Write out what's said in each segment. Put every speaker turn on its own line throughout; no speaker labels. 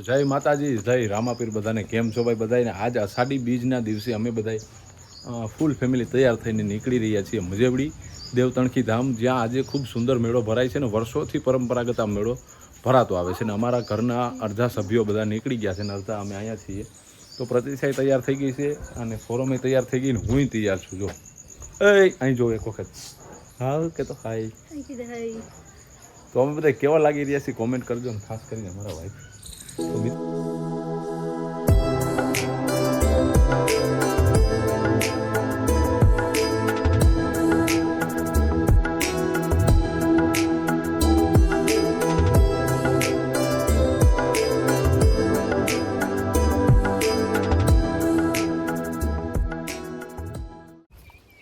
જય માતાજી, જય રામાપીર. બધાને કેમ છો ભાઈ? બધાને આજ અષાઢી બીજના દિવસે અમે બધા ફૂલ ફેમિલી તૈયાર થઈને નીકળી રહ્યા છીએ મજેવડી દેવતણખી ધામ, જ્યાં આજે ખૂબ સુંદર મેળો ભરાય છે ને વર્ષોથી પરંપરાગત આ મેળો ભરાતો આવે છે. ને અમારા ઘરના અડધા સભ્યો બધા નીકળી ગયા છે ને અડધા અમે અહીંયા છીએ. તો પ્રતિસાય તૈયાર થઈ ગઈ છે અને ફોરમે તૈયાર થઈ ગઈ ને હું તૈયાર છું. જો અહીં જો એક વખત હા કે તો હાય. તો અમે બધા કેવા લાગી રહ્યા છીએ કોમેન્ટ કરજો ને ખાસ કરીને અમારા વાઈફ.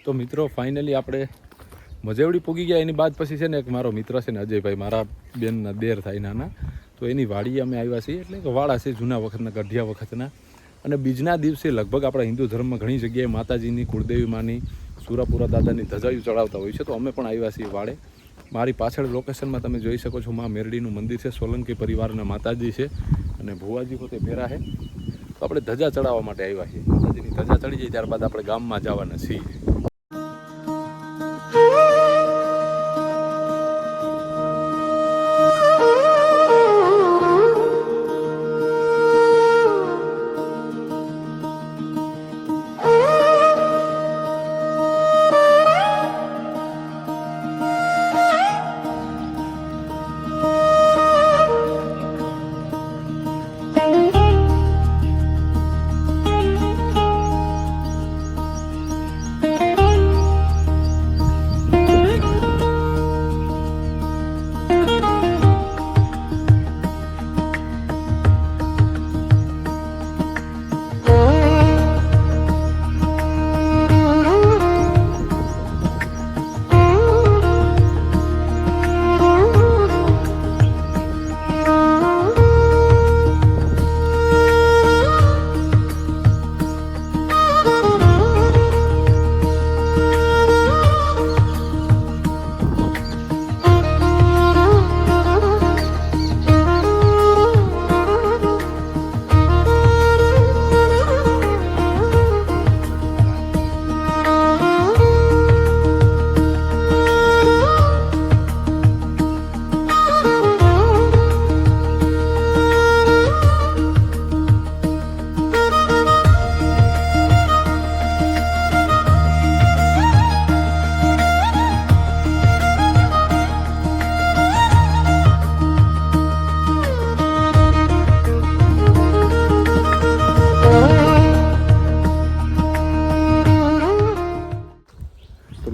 તો મિત્રો ફાઇનલી આપણે મજેવડી પૂગી ગયા. એની બાદ પછી છે ને એક મારો મિત્ર છે ને અજયભાઈ, મારા બેનના દેર થાય નાના, તો એની વાડીએ અમે આવ્યા છીએ. એટલે કે વાડા છે જૂના વખતના, ગઢિયા વખતના. અને બીજના દિવસે લગભગ આપણા હિન્દુ ધર્મમાં ઘણી જગ્યાએ માતાજીની, કુળદેવી માની, સુરાપુરા દાદાની ધજાયું ચડાવતા હોય છે. તો અમે પણ આવ્યા છીએ વાડે. મારી પાછળ લોકેશનમાં તમે જોઈ શકો છો મા મેરડીનું મંદિર છે, સોલંકી પરિવારના માતાજી છે અને ભુવાજી પોતે ભેરા છે. તો આપણે ધજા ચડાવવા માટે આવ્યા છીએ. માતાજીની ધજા ચડી જાય ત્યારબાદ આપણે ગામમાં જવાના છીએ.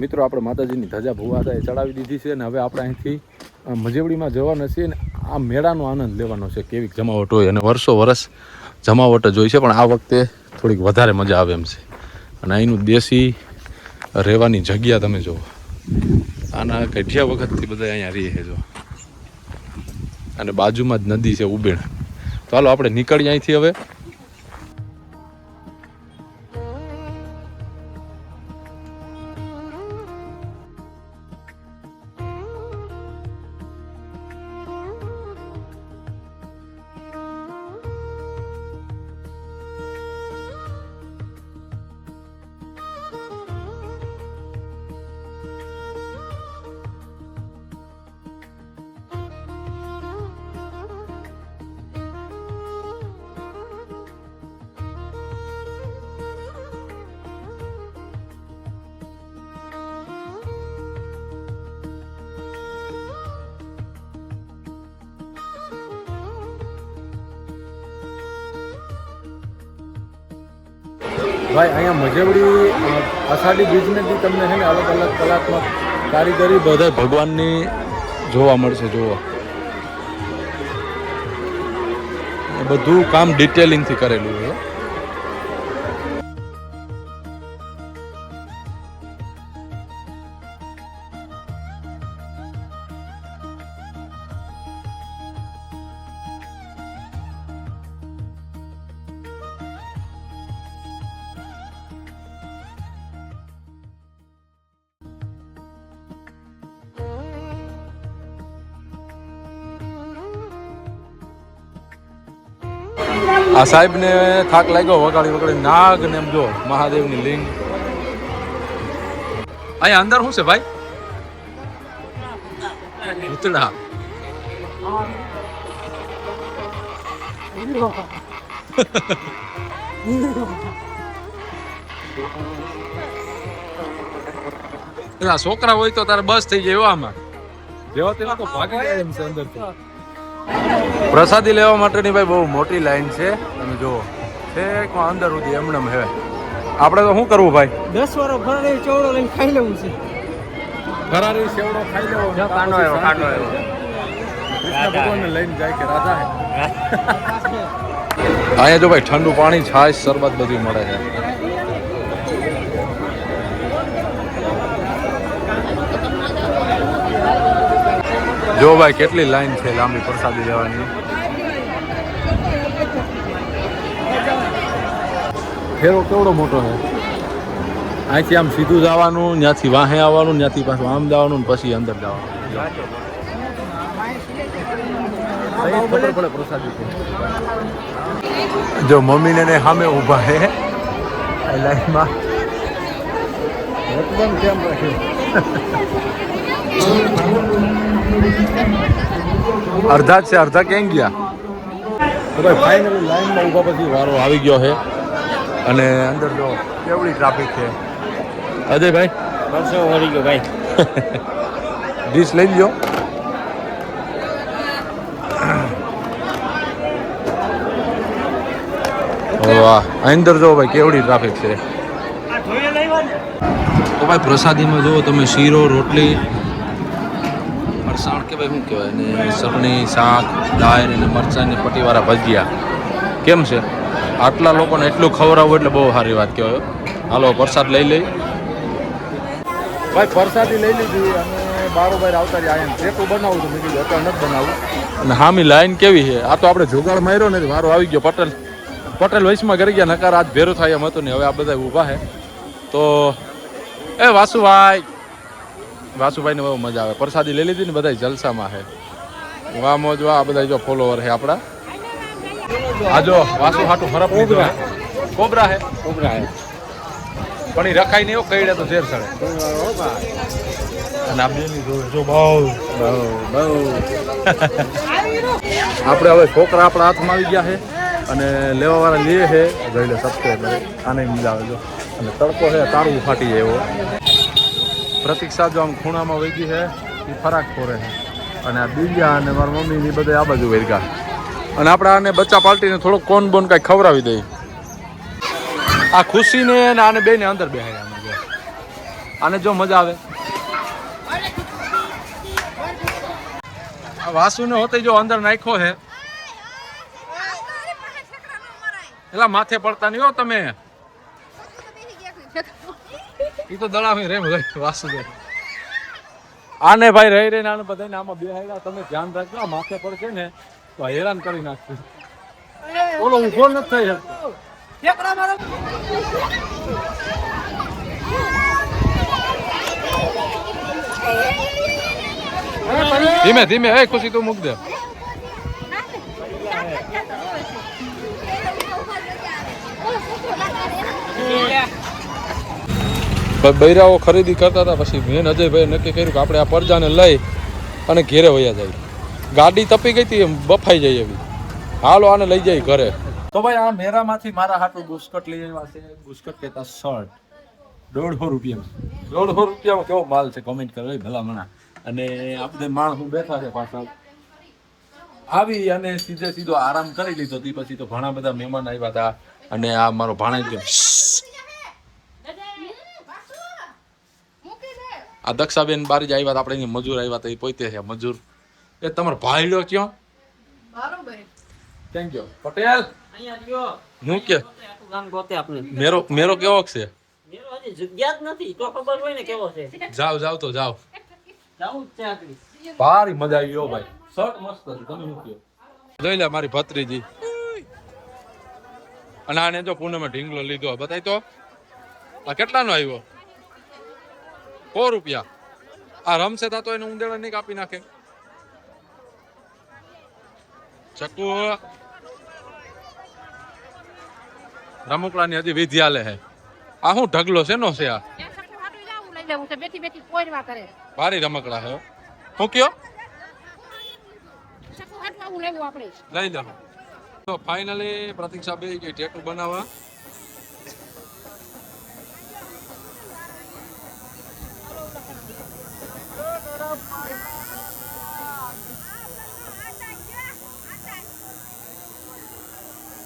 મિત્રો આપણે માતાજીની ધજા ભુવાદાએ ચડાવી દીધી છે અને હવે આપણે અહીંથી મજેવડીમાં જવાના છીએ ને આ મેળાનો આનંદ લેવાનો છે. કેવી જમાવટ હોય અને વર્ષો વર્ષ જમાવટ જ હોય છે, પણ આ વખતે થોડીક વધારે મજા આવે એમ છે. અને અહીંનું દેશી રહેવાની જગ્યા તમે જુઓ. આના ગઢિયા વખતથી બધા અહીંયા રહે છે જો. અને બાજુમાં જ નદી છે ઉબેણ. તો હાલો આપણે નીકળીએ અહીંથી હવે. ભાઈ અહીંયા મજેવડી અષાઢી બીજને બી તમને છે ને અલગ અલગ કલાત્મક કારીગરી બધા ભગવાનની જોવા મળશે. જોવા બધું કામ ડિટેલિંગથી કરેલું છે. આ સાહેબ ને થાક લાગ્યો વગાડી વગાડી નાગ ને એમ જો મહાદેવની લિંગ. અહીંયા અંદર શું છે ભાઈ? ભૂતડા. છોકરા હોય તો તારે બસ થઈ જાય આમાં જેવા તે લોકો ભાગી જાય એમ છે અંદર. પ્રસાદી લેવા માટેની ભાઈ બહુ મોટી લાઈન છે. તમે જુઓ એક અંદર સુધી એમનેમ હે. આપણે તો શું કરવું ભાઈ? 10 વારો ફરારી ચેવડો લઈને ખાઈ લેવું છે. ફરારી ચેવડો ખાઈ લેવો. કાંડો આવ્યો. કૃષ્ણ ભગવાનને લઈને જાય કે રાધા હે. અહીંયા જો ભાઈ ઠંડુ પાણી, છાશ, શરબત બધું મળે છે. જો ભાઈ કેટલી લાઈન છે લાંબી પ્રસાદી લેવાની. ફેરો કેવડો મોટો છે. અહીંથી આમ સીધું જવાનું, ત્યાંથી વાહે આવવાનું, ત્યાંથી પાછું આમ જવાનું, પછી અંદર જવાનું. ખબર પડે પ્રસાદી. જો મમ્મીને ને સામે ઊભા હે લાઈનમાં. એકદમ કેમ રાખ્યું. અડધા છે, અડધા કેમ ગયા? તો ભાઈ ફાઇનલી લાઈનમાં ઊભા પછી વારો આવી ગયો છે. અને અંદર જો કેવડી ટ્રાફિક છે. અજયભાઈ પરસો વળી ગયો ભાઈ. ડીશ લઈ લ્યો. વાહ, અંદર જો ભાઈ કેવડી ટ્રાફિક છે. તો ભાઈ પ્રસાદીમાં જુઓ તમે શીરો, રોટલી, ફરસાણ કે ભાઈ શું કહેવાય ને, ચટણી, શાક, દાળ અને મરચાંની પટ્ટીવાળા ભજીયા. કેમ છે? આટલા લોકોને એટલું ખવડાવવું એટલે બહુ સારી વાત કહેવાય. હાલો પ્રસાદ લઈ લઈ. ભાઈ પ્રસાદી લઈ લીધી અને બારોબાર આવતા રહ્યા. અહીંયા ટ્રેકું બનાવું તો મેં કીધું અત્યારે નથી બનાવું. અને હામી લાઈન કેવી છે. આ તો આપણે જુગાડ માર્યો ને વારો આવી ગયો. પટેલ વૈશમાં કરી ગયા, નકાર આજ ભેરો થાય એમ હતું ને. હવે આ બધા ઊભા છે. તો એ વાસુભાઈને બહુ મજા આવે. પ્રસાદી લઈ લીધી ને બધા જલસામાં છે. વાહ મોજ વાહ. આ બધા જો ફોલોવર છે આપણા. આ જો વાસુ હાટું ફરક કોબરા હે પણ એ રખાય નહીં. કઈડે તો ઝેર ચડે. અને આ બેની જો બહુ આપણે હવે છોકરા આપણા હાથમાં આવી ગયા છે અને લેવા વાળા લે છે. જોઈ લે સબસ્ક્રાઈબ આને મજા આવે. જો અને તડકો છે તારું ફાટી જાય એવો. પ્રતીક્ષા જો આમ ખૂણામાં વહી ગઈ છે એ ફરાક ફોરે છે. અને આ બીજા અને મારા મમ્મીની બધે આ બાજુ વહી ગયા. અને આપણે આને બચ્ચા પાલટીને થોડોક કોન બોન કાંઈ ખવડાવી દઈએ. આ ખુશીને આને બેને અંદર બેહાય. આને જો મજા આવે. આ વાસુને હોતે જો અંદર નાખ્યો છે. એલા માથે પડતા નહીં હો તમે. ઈ તો દળાવી રે વાસુદેવ. આને ભાઈ રહી રહીને આને બધાને આમાં બેહાડ્યા. તમે ધ્યાન રાખજો, માથે પડશે ને તો હેરાન કરી નાખશે. બોલો ઊભો નથી થઈ શકતો. ધીમે ધીમે. હે ખુશી તું મૂક દે. બૈરાઓ ખરીદી કરતા હતા. પછી મેન અજયભાઈ નક્કી કર્યું કે આપણે આ પરજાને લઈ અને ઘેરે વયા જાય. ગાડી તપી ગઈ હતી, બફાઈ જાય એવી. હાલો આને લઈ જાય ઘરે. તો ભાઈ આ મેરામાંથી મારા હાટું બુસ્કટ લઈ આવ્યા છે. બુસ્કટ કહેતા શર્ટ 150 રૂપિયામાં. 150 રૂપિયામાં કેવો માલ છે કોમેન્ટ કરો ભલા મણા. અને આ બધા માણસ બેઠા છે પાછળ. આવી અને સીધો આરામ કરી લીધો. પછી તો ઘણા બધા મહેમાન આવ્યા હતા. અને આ મારો ભાણેજ આ દક્ષાબેન બારી જ આવ્યા. આપણે અહીંયા મજૂર આવ્યા હતા. એ પોતે છે મજૂર. એ તમારો ભાઈ લો ક્યાં? Thank you Patel. હું કે મેરો કેવો છે? જાવ તો જાવ. ભારી મજા આવી ગયો ભાઈ. શર્ટ મસ્ત છે. તમે શું કહો? જોઈ લે મારી ભત્રીજી. અને આને જો પૂનમે ઢીંગલો લીધો. બતાય તો આ કેટલાનો આવ્યો? 100 રૂપિયા. આ રમશે તા તો એને ઉંદેડા નહીં કાપી નાખે. ચકુ રમકડાની હજી વિધિ હાલે છે. આ શું ઢગલો છે નો છે આ? ભારી રમકડા છે. શું કયો? લઈ લો. તો ફાઇનલી પ્રતીક્ષા બે ગઈ ટેટુ બનાવવા.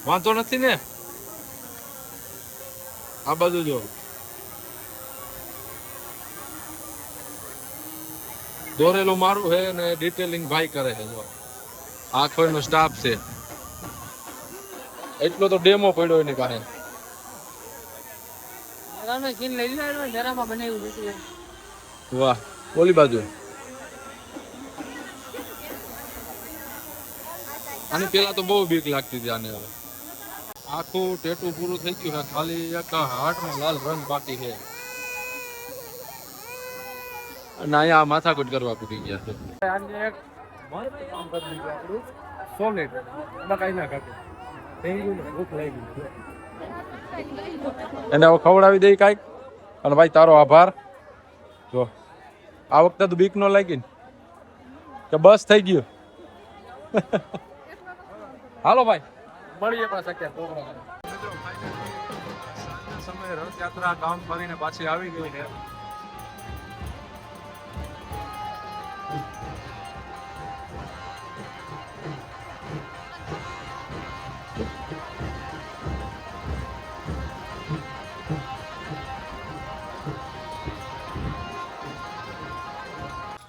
વાંધો નથી ને? આ બાજુ જો દોરેલું મારું છે ને ડિટેલિંગ ભાઈ કરે છે. જો આખો એનો સ્ટાફ છે. એટલો તો ડેમો પડ્યો એની પાસે. વાહ, ઓલી બાજુ આની પેલા તો બહુ બીક લાગતી હતી આને. હવે આખું ટેટુ પૂરું થઈ ગયું છે, ખાલી એક હાર્ટમાં લાલ રંગ બાકી છે. અને અહીંયા માથાકૂટ કરવા પૂરી ગયા છે. એને હવે ખવડાવી દઈ કાંઈક. અને ભાઈ તારો આભાર. જો આ વખતે તો બીક નો લાગી ને કે બસ થઈ ગયું. હાલો ભાઈ મળીએ પાછા ક્યાં. સમય રથયાત્રા કામ કરીને પાછી આવી ગઈ છે.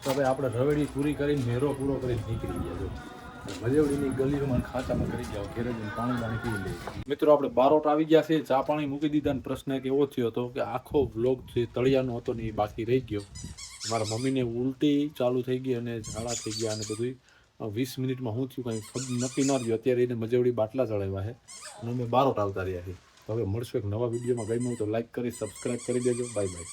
તો ભાઈ આપણે રવેડી પૂરી કરીને મેરો પૂરો કરીને નીકળી ગયા. જો મજેવડીની ગલીઓમાં ખાચામાં કરી ગયા. ઘેરે જઈને પાણી પી લઈએ. મિત્રો આપણે બારોટ આવી ગયા છે, ચા પાણી મૂકી દીધા. અને પ્રશ્ન એક એવો થયો હતો કે આખો બ્લોગ જે તળિયાનો હતો ને એ બાકી રહી ગયો. મારા મમ્મીને ઉલટી ચાલુ થઈ ગઈ અને ઝાડા થઈ ગયા અને બધું 20 મિનિટમાં શું થયું કંઈ નક્કી ના રહ્યું. અત્યારે એને મજેવડી બાટલા ચડાવ્યા છે અને અમે બારોટ આવતા રહ્યા છીએ. તો હવે મળશું એક નવા વિડીયોમાં. ગમ્યું તો લાઈક કરી સબસ્ક્રાઈબ કરી દેજો. Bye bye.